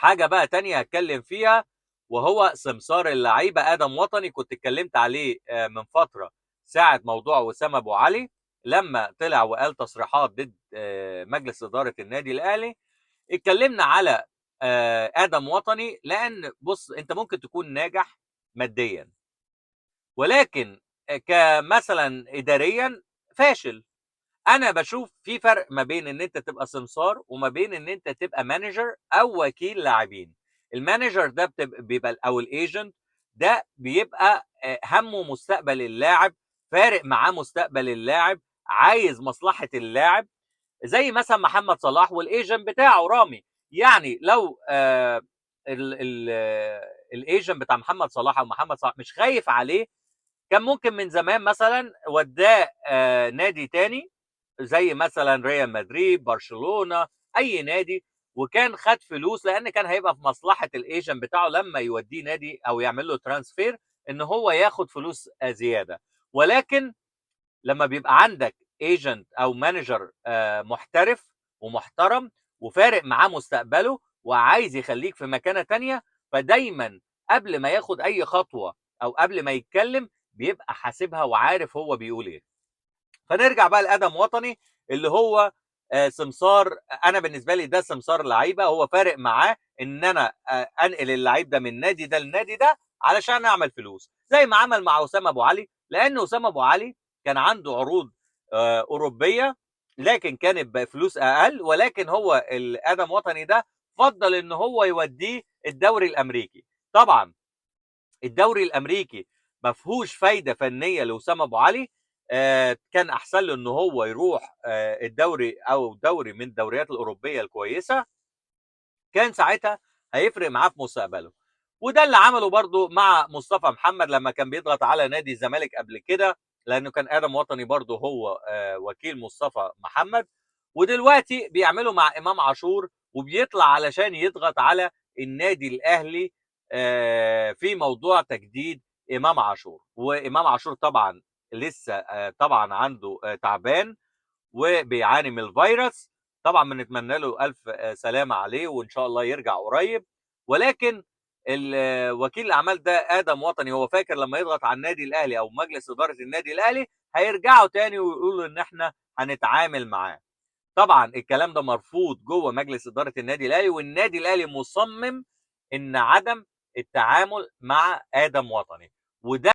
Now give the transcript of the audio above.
حاجه بقى تانية هتكلم فيها، وهو سمسار اللعيبه ادم وطني. كنت اتكلمت عليه من فتره ساعه موضوع وسام ابو علي لما طلع وقال تصريحات ضد مجلس اداره النادي الاهلي. اتكلمنا على ادم وطني، لان بص انت ممكن تكون ناجح ماديا، ولكن كمثلا اداريا فاشل. انا بشوف في فرق ما بين ان انت تبقى سمسار وما بين ان انت تبقى مانجر او وكيل لاعبين. المانجر ده بيبقى او الايجنت ده بيبقى همه مستقبل اللاعب، فارق معاه مستقبل اللاعب، عايز مصلحة اللاعب. زي مثلا محمد صلاح والايجنت بتاعه رامي. يعني لو الايجنت بتاع محمد صلاح او محمد صلاح مش خايف عليه، كان ممكن من زمان مثلا وداه نادي تاني زي مثلا ريال مدريد، برشلونه، اي نادي، وكان خد فلوس، لان كان هيبقى في مصلحه الايجنت بتاعه لما يوديه نادي او يعمل له ترانسفير ان هو ياخد فلوس زياده. ولكن لما بيبقى عندك ايجنت او مانجر محترف ومحترم وفارق معاه مستقبله وعايز يخليك في مكانه تانية، فدايما قبل ما ياخد اي خطوه او قبل ما يتكلم بيبقى حاسبها وعارف هو بيقول ايه. فنرجع بقى لادم وطني اللي هو سمسار. انا بالنسبه لي ده سمسار لعيبه، هو فارق معاه ان انا انقل اللعيب ده من النادي ده للنادي ده علشان اعمل فلوس، زي ما عمل مع اسامه ابو علي. لان اسامه ابو علي كان عنده عروض اوروبيه لكن كانت بفلوس اقل، ولكن هو ادم وطني ده فضل ان هو يوديه الدوري الامريكي. طبعا الدوري الامريكي ما فيهوش فايده فنيه لاسامه ابو علي. كان احسن له ان هو يروح الدوري او دوري من الدوريات الاوروبيه الكويسه، كان ساعتها هيفرق معاه في مستقبله. وده اللي عمله برضو مع مصطفى محمد لما كان بيضغط على نادي الزمالك قبل كده، لانه كان ادم وطني برضو هو وكيل مصطفى محمد. ودلوقتي بيعمله مع امام عاشور، وبيطلع علشان يضغط على النادي الاهلي في موضوع تجديد امام عاشور. وامام عاشور طبعا لسه طبعا عنده تعبان وبيعاني من الفيروس. طبعا بنتمنى له الف سلامه عليه وان شاء الله يرجع قريب. ولكن وكيل الاعمال ده ادم وطني هو فاكر لما يضغط على النادي الاهلي او مجلس اداره النادي الاهلي هيرجعوا تاني ويقولوا ان احنا هنتعامل معاه. طبعا الكلام ده مرفوض جوه مجلس اداره النادي الاهلي، والنادي الاهلي مصمم ان عدم التعامل مع ادم وطني. وده